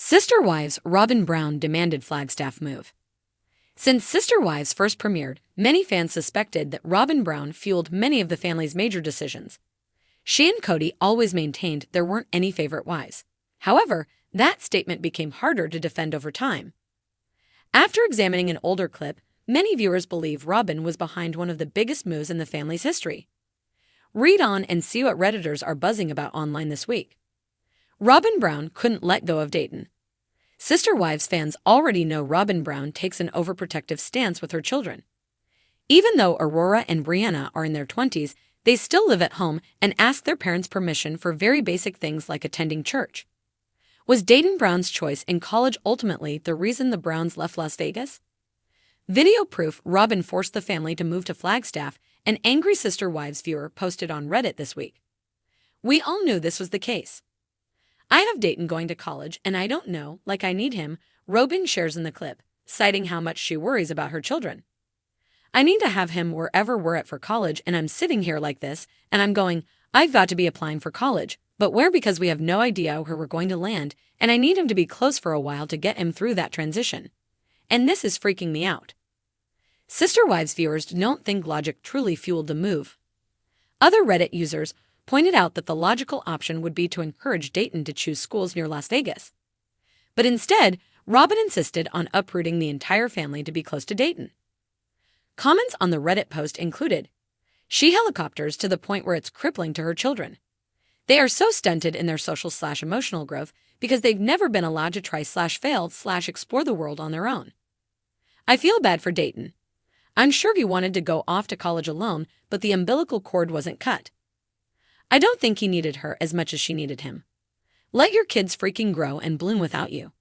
Sister Wives Robyn Brown demanded Flagstaff move. Since Sister Wives first premiered, many fans suspected that Robyn Brown fueled many of the family's major decisions. She and Cody always maintained there weren't any favorite wives. However, that statement became harder to defend over time. After examining an older clip, many viewers believe Robyn was behind one of the biggest moves in the family's history. Read on and see what Redditors are buzzing about online this week. Robyn Brown couldn't let go of Dayton. Sister Wives fans already know Robyn Brown takes an overprotective stance with her children. Even though Aurora and Brianna are in their 20s, they still live at home and ask their parents' permission for very basic things like attending church. Was Dayton Brown's choice in college ultimately the reason the Browns left Las Vegas? Video proof Robyn forced the family to move to Flagstaff, an angry Sister Wives viewer posted on Reddit this week. We all knew this was the case. I have Dayton going to college and I don't know, like I need him, Robyn shares in the clip, citing how much she worries about her children. I need to have him wherever we're at for college and I'm sitting here like this and I'm going, I've got to be applying for college, but where because we have no idea where we're going to land and I need him to be close for a while to get him through that transition. And this is freaking me out. Sister Wives viewers don't think logic truly fueled the move. Other Reddit users pointed out that the logical option would be to encourage Dayton to choose schools near Las Vegas. But instead, Robyn insisted on uprooting the entire family to be close to Dayton. Comments on the Reddit post included, "She helicopters to the point where it's crippling to her children. They are so stunted in their social/emotional growth because they've never been allowed to try/fail/explore the world on their own. I feel bad for Dayton. I'm sure he wanted to go off to college alone, but the umbilical cord wasn't cut. I don't think he needed her as much as she needed him. Let your kids freaking grow and bloom without you.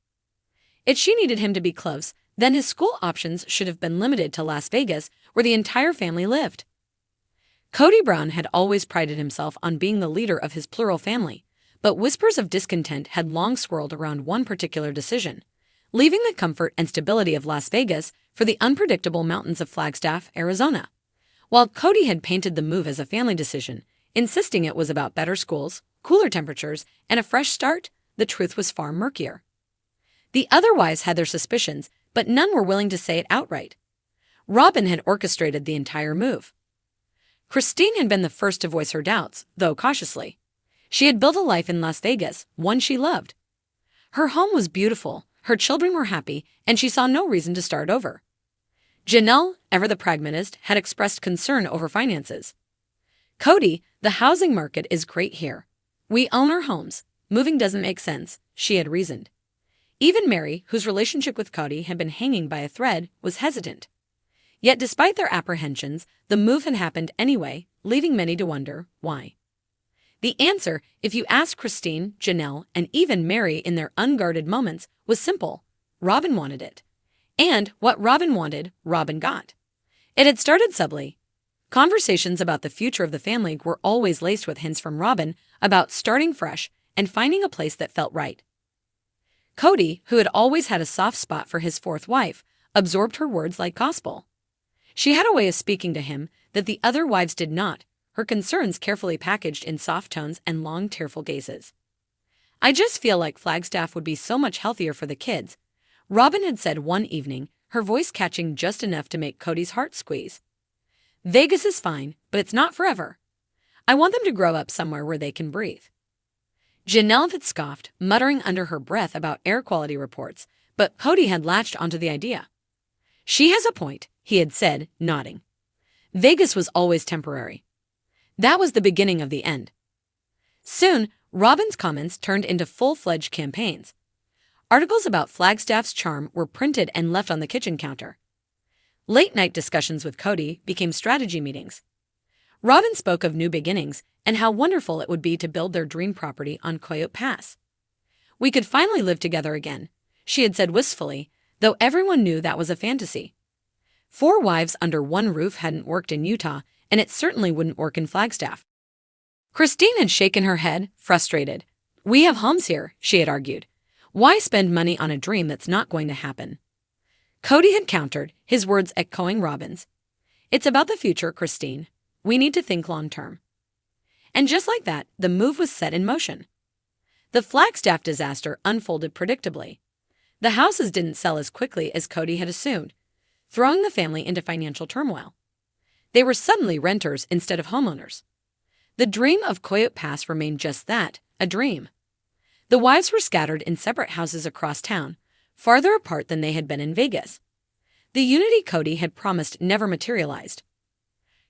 If she needed him to be close, then his school options should have been limited to Las Vegas, where the entire family lived." Cody Brown had always prided himself on being the leader of his plural family, but whispers of discontent had long swirled around one particular decision, leaving the comfort and stability of Las Vegas for the unpredictable mountains of Flagstaff, Arizona. While Cody had painted the move as a family decision, insisting it was about better schools, cooler temperatures, and a fresh start, the truth was far murkier. The other wives had their suspicions, but none were willing to say it outright. Robyn had orchestrated the entire move. Cristin had been the first to voice her doubts, though cautiously. She had built a life in Las Vegas, one she loved. Her home was beautiful, her children were happy, and she saw no reason to start over. Janelle, ever the pragmatist, had expressed concern over finances. "Cody, the housing market is great here. We own our homes. Moving doesn't make sense," she had reasoned. Even Mary, whose relationship with Cody had been hanging by a thread, was hesitant. Yet despite their apprehensions, the move had happened anyway, leaving many to wonder why. The answer, if you ask Cristin, Janelle, and even Mary in their unguarded moments, was simple. Robyn wanted it. And what Robyn wanted, Robyn got. It had started subtly. Conversations about the future of the family were always laced with hints from Robyn about starting fresh and finding a place that felt right. Cody, who had always had a soft spot for his fourth wife, absorbed her words like gospel. She had a way of speaking to him that the other wives did not, her concerns carefully packaged in soft tones and long, tearful gazes. "I just feel like Flagstaff would be so much healthier for the kids," Robyn had said one evening, her voice catching just enough to make Cody's heart squeeze. "Vegas is fine, but it's not forever. I want them to grow up somewhere where they can breathe." Janelle had scoffed, muttering under her breath about air quality reports, but Cody had latched onto the idea. "She has a point," he had said, nodding. Vegas was always temporary. That was the beginning of the end. Soon, Robyn's comments turned into full-fledged campaigns. Articles about Flagstaff's charm were printed and left on the kitchen counter. Late-night discussions with Cody became strategy meetings. Robyn spoke of new beginnings and how wonderful it would be to build their dream property on Coyote Pass. "We could finally live together again," she had said wistfully, though everyone knew that was a fantasy. 4 wives under one roof hadn't worked in Utah, and it certainly wouldn't work in Flagstaff. Cristin had shaken her head, frustrated. "We have homes here," she had argued. "Why spend money on a dream that's not going to happen?" Cody had countered, his words echoing Robyn's. "It's about the future, Cristin. We need to think long-term." And just like that, the move was set in motion. The Flagstaff disaster unfolded predictably. The houses didn't sell as quickly as Cody had assumed, throwing the family into financial turmoil. They were suddenly renters instead of homeowners. The dream of Coyote Pass remained just that, a dream. The wives were scattered in separate houses across town, farther apart than they had been in Vegas. The unity Cody had promised never materialized.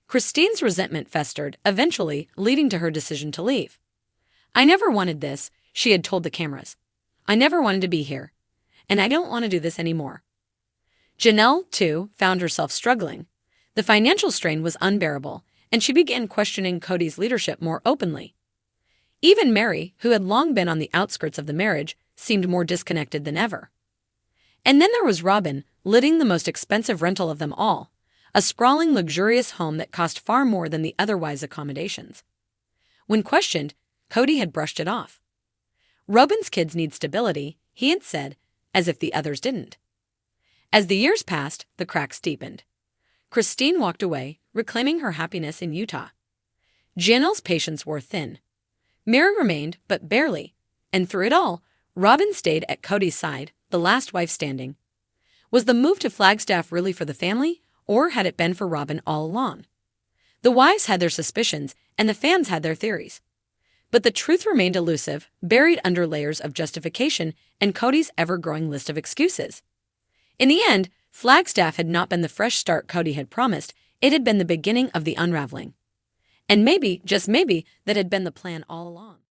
Cristin's resentment festered, eventually leading to her decision to leave. "I never wanted this," she had told the cameras. "I never wanted to be here. And I don't want to do this anymore." Janelle, too, found herself struggling. The financial strain was unbearable, and she began questioning Cody's leadership more openly. Even Mary, who had long been on the outskirts of the marriage, seemed more disconnected than ever. And then there was Robyn, living the most expensive rental of them all, a sprawling, luxurious home that cost far more than the otherwise accommodations. When questioned, Cody had brushed it off. "Robyn's kids need stability," he had said, as if the others didn't. As the years passed, the cracks deepened. Cristin walked away, reclaiming her happiness in Utah. Janelle's patience wore thin. Mary remained, but barely, and through it all, Robyn stayed at Cody's side, the last wife standing. Was the move to Flagstaff really for the family, or had it been for Robyn all along? The wives had their suspicions, and the fans had their theories. But the truth remained elusive, buried under layers of justification and Cody's ever-growing list of excuses. In the end, Flagstaff had not been the fresh start Cody had promised, it had been the beginning of the unraveling. And maybe, just maybe, that had been the plan all along.